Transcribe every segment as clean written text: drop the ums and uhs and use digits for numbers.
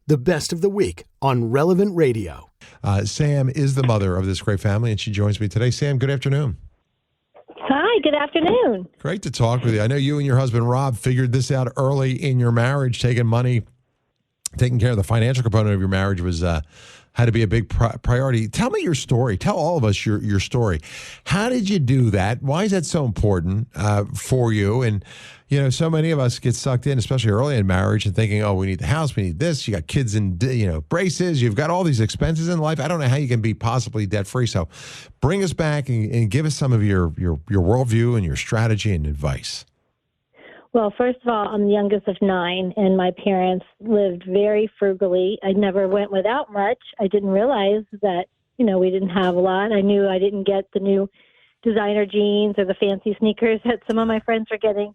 the best of the week on Relevant Radio. Sam is the mother of this great family, and she joins me today. Sam, good afternoon. Hi, good afternoon. Great to talk with you. I know you and your husband, Rob, figured this out early in your marriage. Taking care of the financial component of your marriage was had to be a big priority. Tell me your story. Tell all of us your story. How did you do that? Why is that so important for you? And, you know, so many of us get sucked in, especially early in marriage, and thinking, oh, we need the house, we need this. You got kids in, braces. You've got all these expenses in life. I don't know how you can be possibly debt-free. So bring us back and give us some of your worldview and your strategy and advice. Well, first of all, I'm the youngest of 9, and my parents lived very frugally. I never went without much. I didn't realize that, we didn't have a lot. I knew I didn't get the new designer jeans or the fancy sneakers that some of my friends were getting.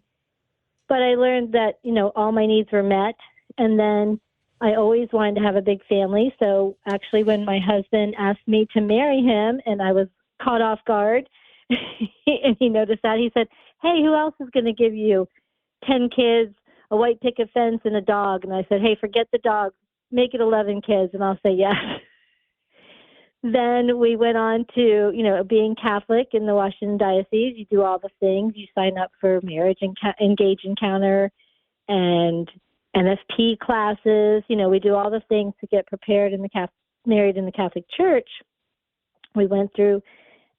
But I learned that, all my needs were met. And then I always wanted to have a big family. So actually, when my husband asked me to marry him and I was caught off guard and he noticed that, he said, hey, who else is going to give you 10 kids, a white picket fence, and a dog? And I said, hey, forget the dog. Make it 11 kids, and I'll say yes. Then we went on to, being Catholic in the Washington Diocese. You do all the things. You sign up for marriage and engage encounter and NFP classes. We do all the things to get prepared married in the Catholic Church. We went through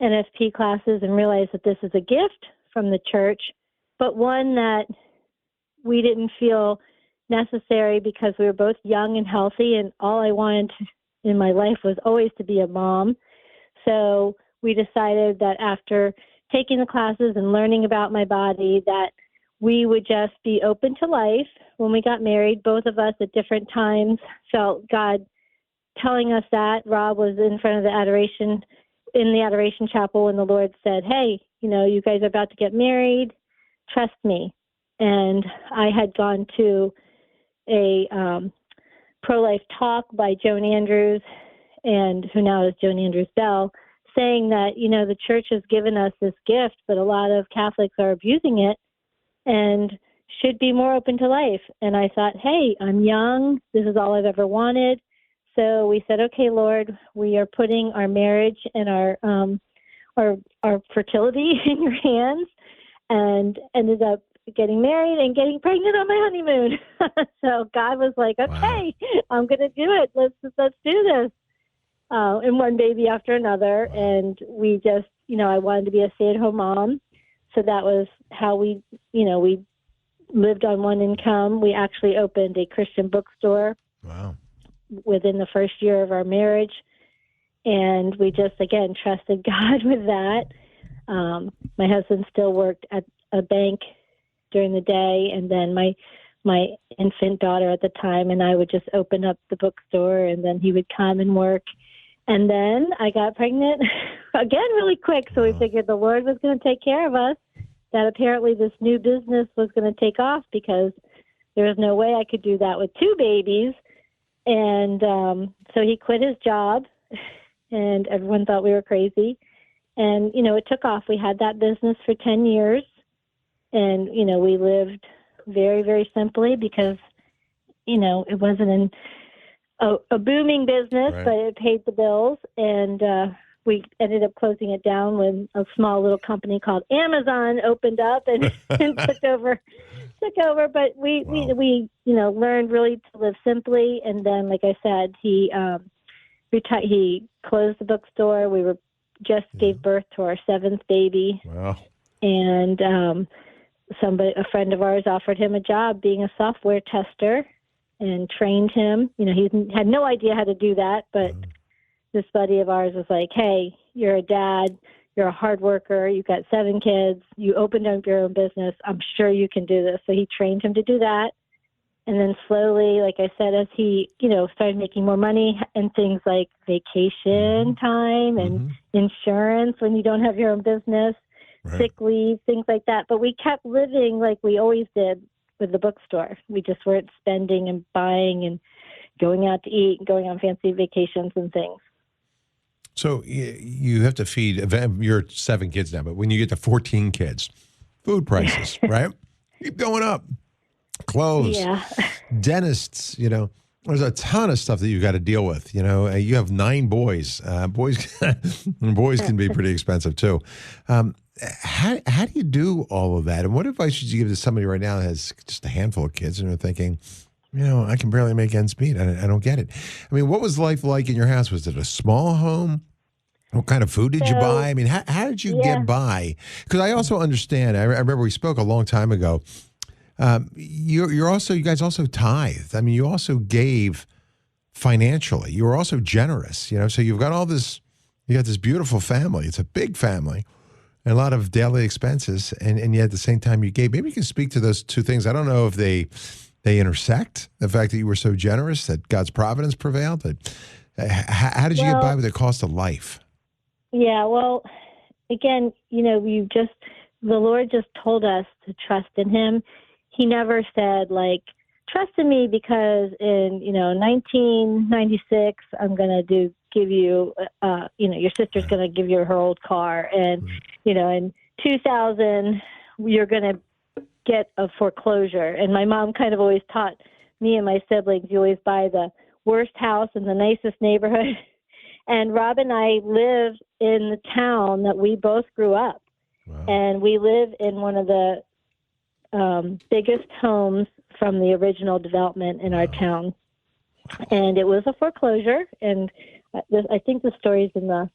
NFP classes and realized that this is a gift from the church, but one that we didn't feel necessary because we were both young and healthy, and all I wanted in my life was always to be a mom. So we decided that after taking the classes and learning about my body, that we would just be open to life. When we got married, both of us at different times felt God telling us that. Rob was in front of in the Adoration Chapel, and the Lord said, hey, you guys are about to get married. Trust me. And I had gone to a pro-life talk by Joan Andrews, and who now is Joan Andrews Bell, saying that, the church has given us this gift, but a lot of Catholics are abusing it and should be more open to life. And I thought, hey, I'm young. This is all I've ever wanted. So we said, okay, Lord, we are putting our marriage and our fertility in your hands, and ended up getting married and getting pregnant on my honeymoon. So God was like, okay, wow. I'm going to do it. Let's do this. And one baby after another. And we just, I wanted to be a stay-at-home mom. So that was how we lived on one income. We actually opened a Christian bookstore. Wow. Within the first year of our marriage. And we just, again, trusted God with that. My husband still worked at a bank during the day, and then my infant daughter at the time and I would just open up the bookstore, and then he would come and work. And then I got pregnant again really quick, so we figured the Lord was going to take care of us, that apparently this new business was going to take off because there was no way I could do that with 2 babies. And so he quit his job, and everyone thought we were crazy. And, it took off. We had that business for 10 years. And, we lived very, very simply because, it wasn't a booming business, right, but it paid the bills. And we ended up closing it down when a small little company called Amazon opened up and, and took over. But we learned really to live simply. And then, like I said, he closed the bookstore. We gave birth to our 7th baby. Wow. And a friend of ours offered him a job being a software tester and trained him. He had no idea how to do that, but this buddy of ours was like, hey, you're a dad, you're a hard worker, you've got 7 kids, you opened up your own business, I'm sure you can do this. So he trained him to do that. And then slowly, like I said, as he, started making more money and things like vacation time and insurance when you don't have your own business, right, sick leave, things like that. But we kept living like we always did with the bookstore. We just weren't spending and buying and going out to eat and going on fancy vacations and things. So you have to feed, you're 7 kids now, but when you get to 14 kids, food prices, right, keep going up. Clothes, yeah, dentists, There's a ton of stuff that you've got to deal with. You have 9 boys. Boys can be pretty expensive too. How do you do all of that? And what advice would you give to somebody right now that has just a handful of kids and are thinking, I can barely make ends meet. I don't get it. I mean, what was life like in your house? Was it a small home? What kind of food did you buy? I mean, how did you get by? Because I also understand. I remember we spoke a long time ago. You guys also tithed. I mean, you also gave financially. You were also generous. So you've got all this. You got this beautiful family. It's a big family, and a lot of daily expenses, and yet at the same time you gave. Maybe you can speak to those two things. I don't know if they intersect. The fact that you were so generous, that God's providence prevailed. But how did you get by with the cost of life? Yeah. Well, again, the Lord just told us to trust in Him. He never said, trust in me because in, 1996, I'm going to give you, your sister's going to give you her old car. And, in 2000, you're going to get a foreclosure. And my mom kind of always taught me and my siblings, you always buy the worst house in the nicest neighborhood. And Rob and I live in the town that we both grew up. Wow. And we live in one of the biggest homes from the original development in our town. And it was a foreclosure. And I think the story's in the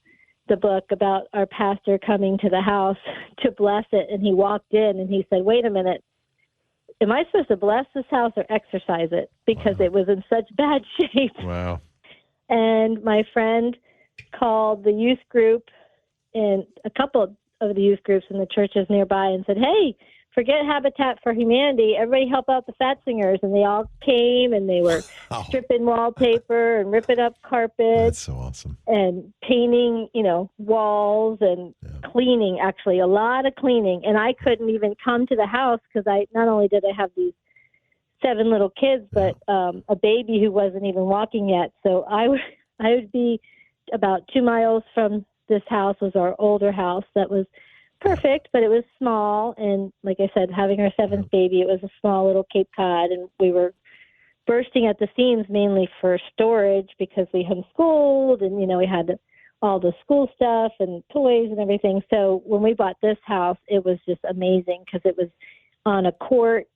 book about our pastor coming to the house to bless it. And he walked in and he said, wait a minute, am I supposed to bless this house or exorcise it? Because it was in such bad shape. Wow. And my friend called the youth group and a couple of the youth groups in the churches nearby and said, hey, forget Habitat for Humanity. Everybody help out the Fatzingers. And they all came and they were stripping wallpaper and ripping up carpets. That's so awesome. And painting, walls and cleaning, actually, a lot of cleaning. And I couldn't even come to the house because not only did I have these 7 little kids, but a baby who wasn't even walking yet. So I would be about 2 miles from this house was our older house that was perfect, but it was small. And like I said, having our 7th baby, it was a small little Cape Cod, and we were bursting at the seams mainly for storage because we homeschooled and, we had all the school stuff and toys and everything. So when we bought this house, it was just amazing because it was on a court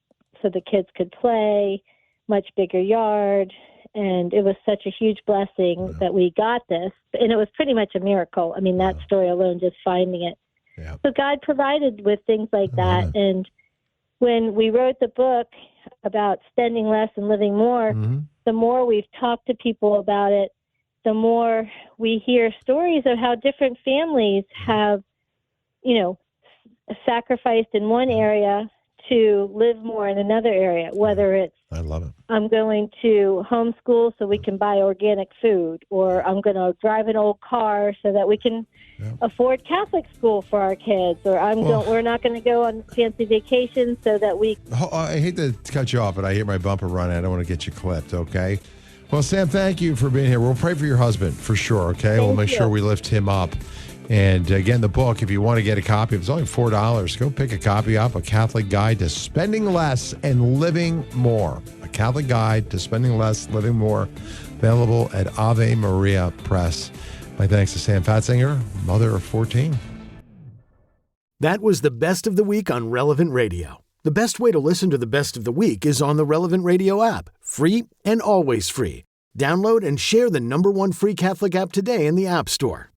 so the kids could play, much bigger yard. And it was such a huge blessing that we got this. And it was pretty much a miracle. I mean, that story alone, just finding it. Yeah. So God provided with things like that. And when we wrote the book about spending less and living more, the more we've talked to people about it, the more we hear stories of how different families have, sacrificed in one area to live more in another area, whether it's I love it. I'm going to homeschool so we can buy organic food, or I'm going to drive an old car so that we can afford Catholic school for our kids, or we're not going to go on fancy vacations so that we... I hate to cut you off, but I hear my bumper running. I don't want to get you clipped, okay? Well, Sam, thank you for being here. We'll pray for your husband for sure, okay? We'll make sure we lift him up. And again, the book, if you want to get a copy, it's only $4. Go pick a copy up, A Catholic Guide to Spending Less and Living More. A Catholic Guide to Spending Less, Living More, available at Ave Maria Press. My thanks to Sam Fatzinger, mother of 14. That was the Best of the Week on Relevant Radio. The best way to listen to the Best of the Week is on the Relevant Radio app. Free and always free. Download and share the #1 free Catholic app today in the App Store.